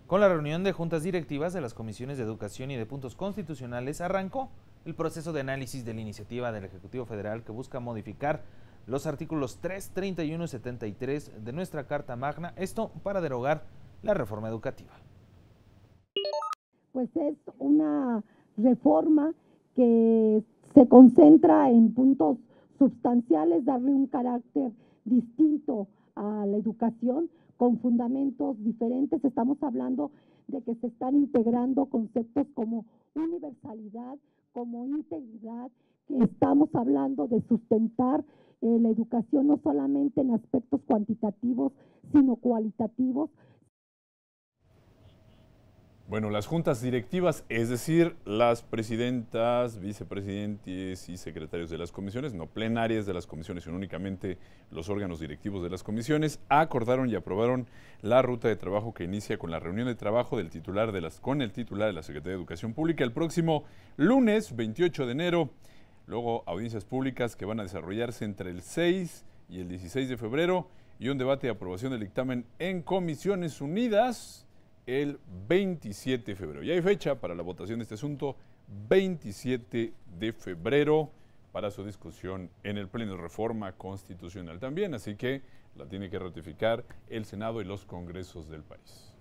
Con la reunión de juntas directivas de las comisiones de Educación y de Puntos Constitucionales arrancó el proceso de análisis de la iniciativa del Ejecutivo Federal que busca modificar los artículos 3, 31 y 73 de nuestra Carta Magna, esto para derogar la reforma educativa. Pues es una reforma que se concentra en puntos sustanciales, darle un carácter distinto a la educación con fundamentos diferentes. Estamos hablando de que se están integrando conceptos como universalidad, como integridad, que estamos hablando de sustentar la educación no solamente en aspectos cuantitativos, sino cualitativos. Bueno, las juntas directivas, es decir, las presidentas, vicepresidentes y secretarios de las comisiones, no plenarias de las comisiones, sino únicamente los órganos directivos de las comisiones, acordaron y aprobaron la ruta de trabajo que inicia con la reunión de trabajo del titular con el titular de la Secretaría de Educación Pública el próximo lunes 28 de enero. Luego, audiencias públicas que van a desarrollarse entre el 6 y el 16 de febrero y un debate de aprobación del dictamen en Comisiones Unidas el 27 de febrero. Ya hay fecha para la votación de este asunto, 27 de febrero, para su discusión en el Pleno de Reforma Constitucional también, así que la tiene que ratificar el Senado y los congresos del país.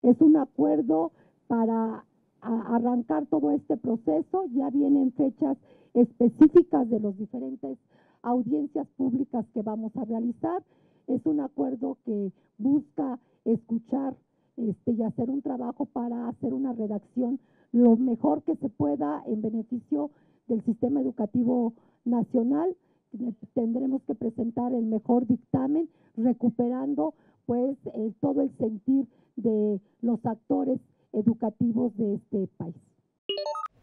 Es un acuerdo para arrancar todo este proceso, ya vienen fechas específicas de las diferentes audiencias públicas que vamos a realizar. Es un acuerdo que busca escuchar y hacer un trabajo para hacer una redacción lo mejor que se pueda en beneficio del sistema educativo nacional. Tendremos que presentar el mejor dictamen, recuperando pues todo el sentir de los actores educativos de este país.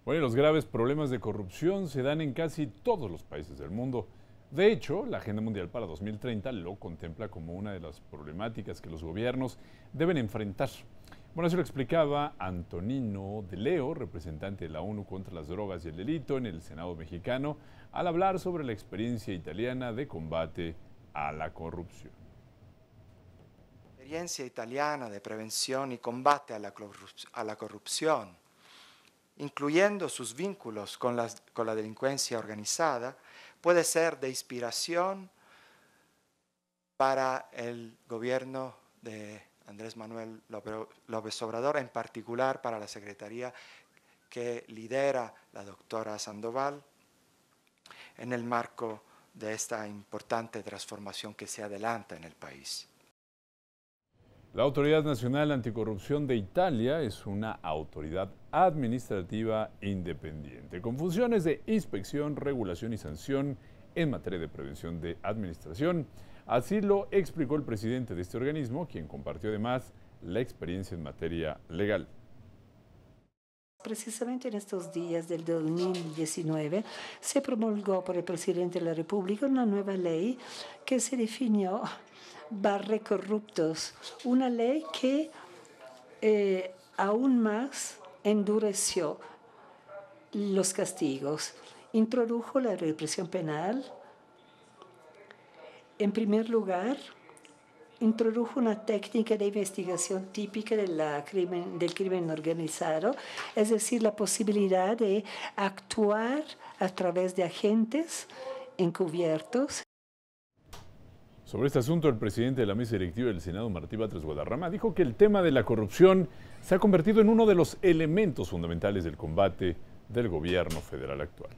Bueno, los graves problemas de corrupción se dan en casi todos los países del mundo. De hecho, la Agenda Mundial para 2030 lo contempla como una de las problemáticas que los gobiernos deben enfrentar. Bueno, eso lo explicaba Antonino de Leo, representante de la ONU contra las drogas y el delito en el Senado mexicano, al hablar sobre la experiencia italiana de combate a la corrupción. La experiencia italiana de prevención y combate a la corrupción, incluyendo sus vínculos con la delincuencia organizada, puede ser de inspiración para el gobierno de Andrés Manuel López Obrador, en particular para la secretaría que lidera la doctora Sandoval, en el marco de esta importante transformación que se adelanta en el país. La Autoridad Nacional Anticorrupción de Italia es una autoridad administrativa independiente, con funciones de inspección, regulación y sanción en materia de prevención de administración. Así lo explicó el presidente de este organismo, quien compartió además la experiencia en materia legal. Precisamente en estos días del 2019 se promulgó por el presidente de la República una nueva ley que se definió Barre Corruptos, una ley que aún más endureció los castigos, introdujo la represión penal. En primer lugar, introdujo una técnica de investigación típica del crimen organizado, es decir, la posibilidad de actuar a través de agentes encubiertos. Sobre este asunto, el presidente de la mesa directiva del Senado, Martí Batres Guadarrama, dijo que el tema de la corrupción se ha convertido en uno de los elementos fundamentales del combate del gobierno federal actual.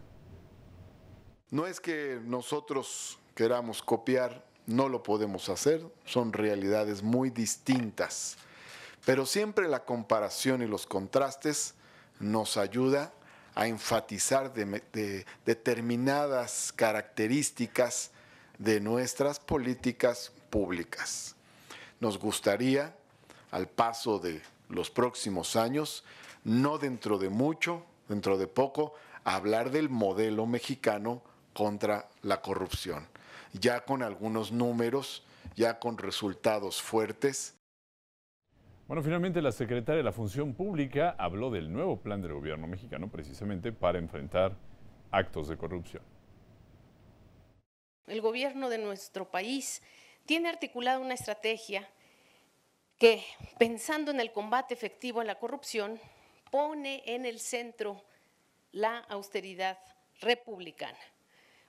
No es que nosotros queramos copiar, no lo podemos hacer, son realidades muy distintas, pero siempre la comparación y los contrastes nos ayuda a enfatizar determinadas características de nuestras políticas públicas. Nos gustaría, al paso de los próximos años, no dentro de mucho, dentro de poco, hablar del modelo mexicano contra la corrupción, ya con algunos números, ya con resultados fuertes. Bueno, finalmente la secretaria de la Función Pública habló del nuevo plan del gobierno mexicano precisamente para enfrentar actos de corrupción. El gobierno de nuestro país tiene articulada una estrategia que que, pensando en el combate efectivo a la corrupción, pone en el centro la austeridad republicana,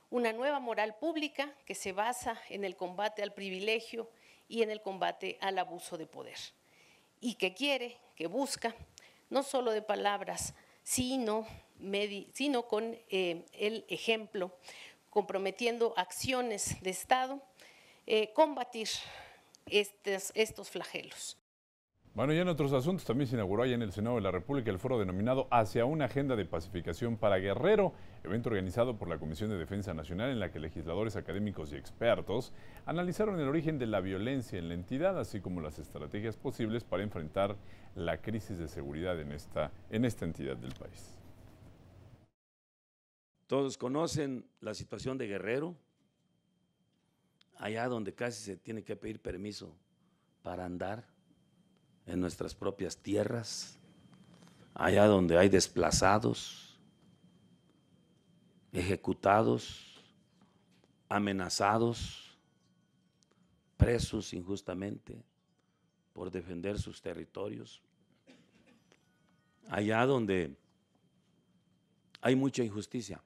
una nueva moral pública que se basa en el combate al privilegio y en el combate al abuso de poder, y que busca, no solo de palabras, sino con el ejemplo, comprometiendo acciones de Estado, combatir estos flagelos. Bueno, y en otros asuntos también se inauguró allá en el Senado de la República el foro denominado Hacia una agenda de pacificación para Guerrero, evento organizado por la Comisión de Defensa Nacional en la que legisladores, académicos y expertos analizaron el origen de la violencia en la entidad, así como las estrategias posibles para enfrentar la crisis de seguridad en esta entidad del país. Todos conocen la situación de Guerrero, allá donde casi se tiene que pedir permiso para andar en nuestras propias tierras, allá donde hay desplazados, ejecutados, amenazados, presos injustamente por defender sus territorios, allá donde hay mucha injusticia.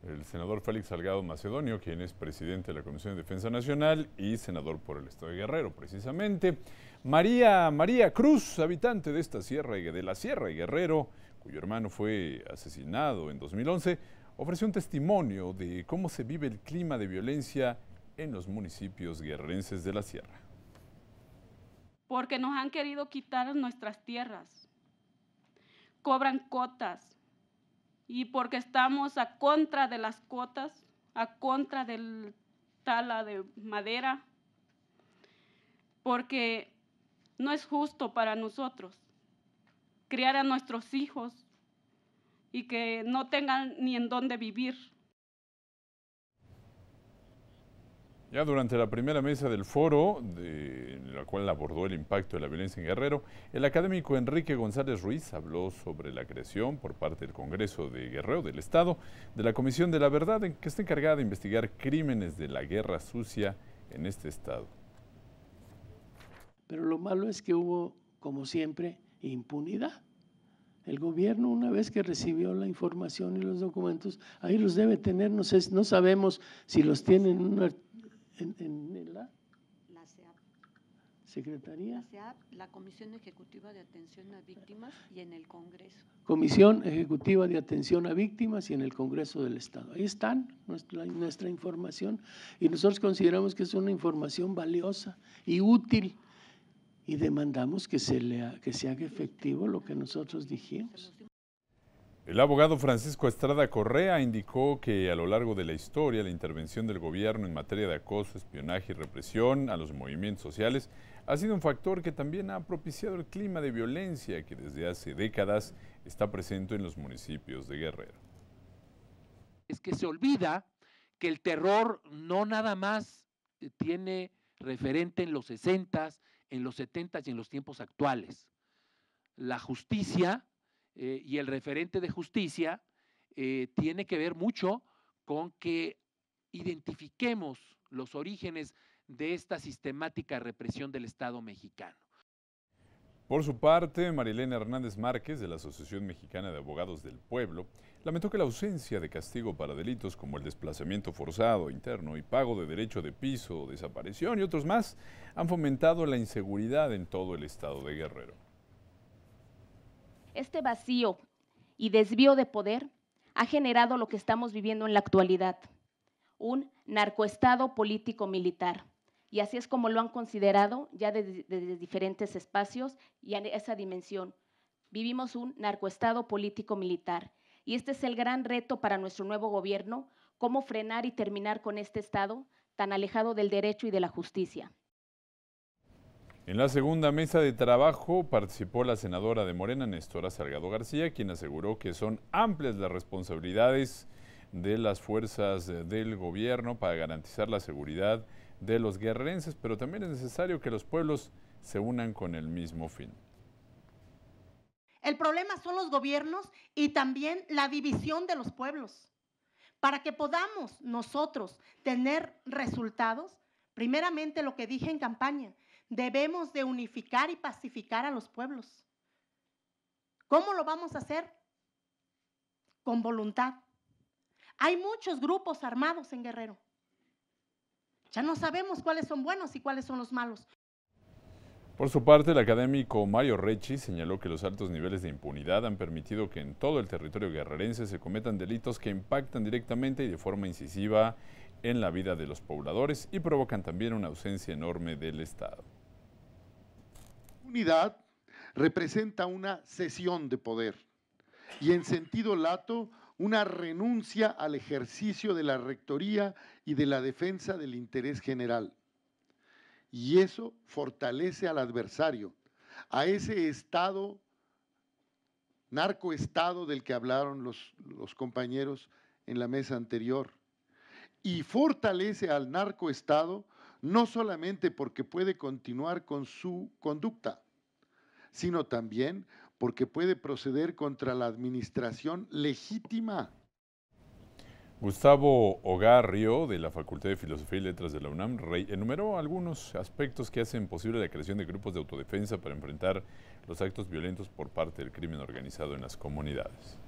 El senador Félix Salgado Macedonio, quien es presidente de la Comisión de Defensa Nacional y senador por el estado de Guerrero, precisamente. María Cruz, habitante de esta de la Sierra de Guerrero, cuyo hermano fue asesinado en 2011, ofreció un testimonio de cómo se vive el clima de violencia en los municipios guerrerenses de la Sierra. Porque nos han querido quitar nuestras tierras, cobran cotas, y porque estamos a contra de las cotas, a contra del tala de madera, porque no es justo para nosotros criar a nuestros hijos y que no tengan ni en dónde vivir. Ya durante la primera mesa del foro, en la cual abordó el impacto de la violencia en Guerrero, el académico Enrique González Ruiz habló sobre la creación por parte del Congreso de Guerrero del Estado de la Comisión de la Verdad, que está encargada de investigar crímenes de la guerra sucia en este estado. Pero lo malo es que hubo, como siempre, impunidad. El gobierno, una vez que recibió la información y los documentos, ahí los debe tener, no sabemos si los tienen en la CEAP. Secretaría. La CEAP, la Comisión Ejecutiva de Atención a Víctimas, y en el Congreso. Comisión Ejecutiva de Atención a Víctimas y en el Congreso del Estado. Ahí están nuestra información y nosotros consideramos que es una información valiosa y útil y demandamos que se haga efectivo lo que nosotros dijimos. El abogado Francisco Estrada Correa indicó que a lo largo de la historia la intervención del gobierno en materia de acoso, espionaje y represión a los movimientos sociales ha sido un factor que también ha propiciado el clima de violencia que desde hace décadas está presente en los municipios de Guerrero. Es que se olvida que el terror no nada más tiene referente en los 60s, en los 70s y en los tiempos actuales. La justicia y el referente de justicia tiene que ver mucho con que identifiquemos los orígenes de esta sistemática represión del Estado mexicano. Por su parte, Marilena Hernández Márquez, de la Asociación Mexicana de Abogados del Pueblo, lamentó que la ausencia de castigo para delitos como el desplazamiento forzado, interno y pago de derecho de piso, desaparición y otros más han fomentado la inseguridad en todo el estado de Guerrero. Este vacío y desvío de poder ha generado lo que estamos viviendo en la actualidad, un narcoestado político-militar. Y así es como lo han considerado ya desde diferentes espacios y en esa dimensión. Vivimos un narcoestado político-militar y este es el gran reto para nuestro nuevo gobierno, cómo frenar y terminar con este estado tan alejado del derecho y de la justicia. En la segunda mesa de trabajo participó la senadora de Morena, Nestora Salgado García, quien aseguró que son amplias las responsabilidades de las fuerzas del gobierno para garantizar la seguridad de los guerrerenses, pero también es necesario que los pueblos se unan con el mismo fin. El problema son los gobiernos y también la división de los pueblos. Para que podamos nosotros tener resultados, primeramente lo que dije en campaña, debemos de unificar y pacificar a los pueblos. ¿Cómo lo vamos a hacer? Con voluntad. Hay muchos grupos armados en Guerrero. Ya no sabemos cuáles son buenos y cuáles son los malos. Por su parte, el académico Mario Recchi señaló que los altos niveles de impunidad han permitido que en todo el territorio guerrerense se cometan delitos que impactan directamente y de forma incisiva en la vida de los pobladores y provocan también una ausencia enorme del Estado. La impunidad representa una cesión de poder y en sentido lato una renuncia al ejercicio de la rectoría y de la defensa del interés general. Y eso fortalece al adversario, a ese Estado, narcoestado del que hablaron los compañeros en la mesa anterior. Y fortalece al narcoestado no solamente porque puede continuar con su conducta, sino también porque puede proceder contra la administración legítima. Gustavo Ogarrio, de la Facultad de Filosofía y Letras de la UNAM, enumeró algunos aspectos que hacen posible la creación de grupos de autodefensa para enfrentar los actos violentos por parte del crimen organizado en las comunidades.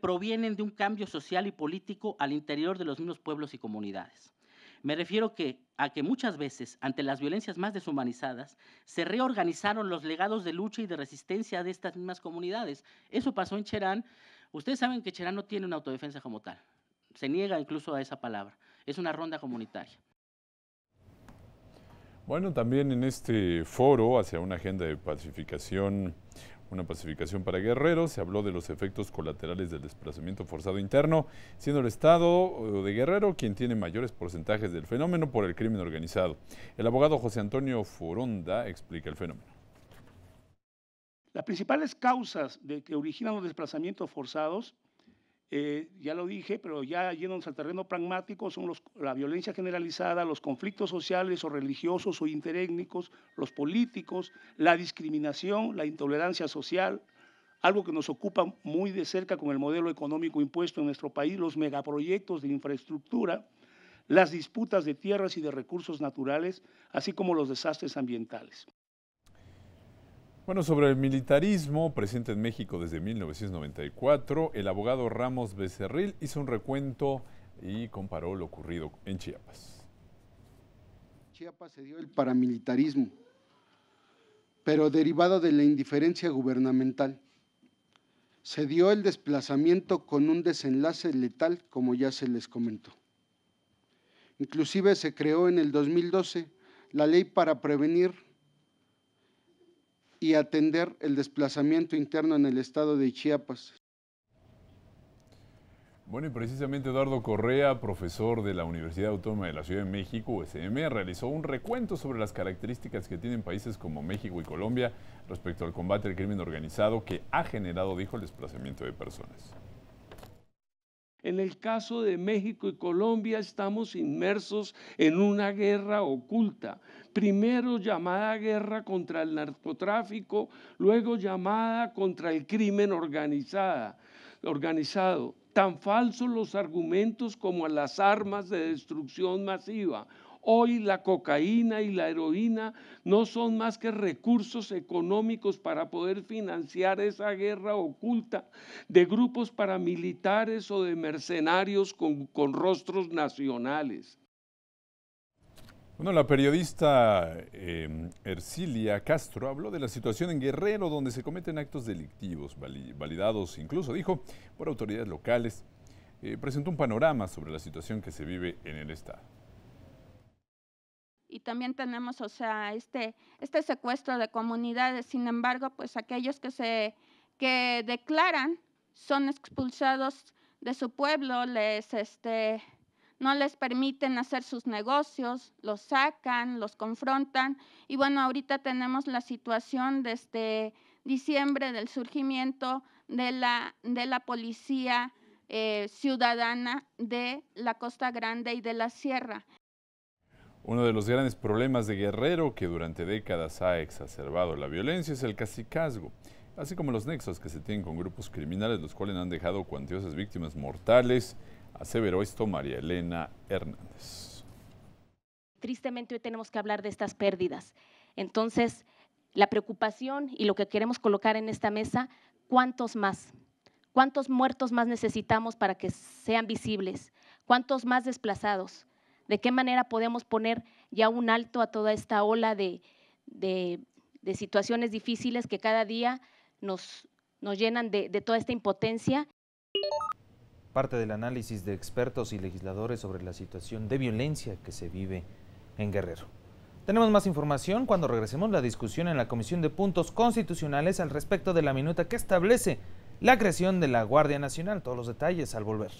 Provienen de un cambio social y político al interior de los mismos pueblos y comunidades. Me refiero a que muchas veces, ante las violencias más deshumanizadas, se reorganizaron los legados de lucha y de resistencia de estas mismas comunidades. Eso pasó en Cherán. Ustedes saben que Cherán no tiene una autodefensa como tal. Se niega incluso a esa palabra. Es una ronda comunitaria. Bueno, también en este foro hacia una agenda de pacificación, una pacificación para Guerrero, se habló de los efectos colaterales del desplazamiento forzado interno, siendo el estado de Guerrero quien tiene mayores porcentajes del fenómeno por el crimen organizado. El abogado José Antonio Foronda explica el fenómeno. Las principales causas que originan los desplazamientos forzados, ya lo dije, pero ya yéndonos al terreno pragmático, son la violencia generalizada, los conflictos sociales o religiosos o interétnicos, los políticos, la discriminación, la intolerancia social, algo que nos ocupa muy de cerca con el modelo económico impuesto en nuestro país, los megaproyectos de infraestructura, las disputas de tierras y de recursos naturales, así como los desastres ambientales. Bueno, sobre el militarismo presente en México desde 1994, el abogado Ramos Becerril hizo un recuento y comparó lo ocurrido en Chiapas. En Chiapas se dio el paramilitarismo, pero derivado de la indiferencia gubernamental. Se dio el desplazamiento con un desenlace letal, como ya se les comentó. Inclusive se creó en el 2012 la ley para prevenir y atender el desplazamiento interno en el estado de Chiapas. Bueno, y precisamente Eduardo Correa, profesor de la Universidad Autónoma de la Ciudad de México, USM, realizó un recuento sobre las características que tienen países como México y Colombia respecto al combate al crimen organizado que ha generado, dijo, el desplazamiento de personas. En el caso de México y Colombia estamos inmersos en una guerra oculta. Primero llamada guerra contra el narcotráfico, luego llamada contra el crimen organizado. Tan falsos los argumentos como las armas de destrucción masiva. Hoy la cocaína y la heroína no son más que recursos económicos para poder financiar esa guerra oculta de grupos paramilitares o de mercenarios con rostros nacionales. Bueno, la periodista Ercilia Castro habló de la situación en Guerrero, donde se cometen actos delictivos, validados incluso, dijo, por autoridades locales. Presentó un panorama sobre la situación que se vive en el estado. Y también tenemos, o sea, este secuestro de comunidades. Sin embargo, pues aquellos que declaran son expulsados de su pueblo, no les permiten hacer sus negocios, los sacan, los confrontan. Y bueno, ahorita tenemos la situación desde diciembre del surgimiento de la policía ciudadana de la Costa Grande y de la Sierra. Uno de los grandes problemas de Guerrero que durante décadas ha exacerbado la violencia es el cacicazgo, así como los nexos que se tienen con grupos criminales, los cuales han dejado cuantiosas víctimas mortales, aseveró esto María Elena Hernández. tristemente hoy tenemos que hablar de estas pérdidas. Entonces, la preocupación y lo que queremos colocar en esta mesa, ¿cuántos más? ¿Cuántos muertos más necesitamos para que sean visibles? ¿Cuántos más desplazados? ¿De qué manera podemos poner ya un alto a toda esta ola de situaciones difíciles que cada día nos llenan de toda esta impotencia? Parte del análisis de expertos y legisladores sobre la situación de violencia que se vive en Guerrero. Tenemos más información cuando regresemos a la discusión en la Comisión de Puntos Constitucionales al respecto de la minuta que establece la creación de la Guardia Nacional. Todos los detalles al volver.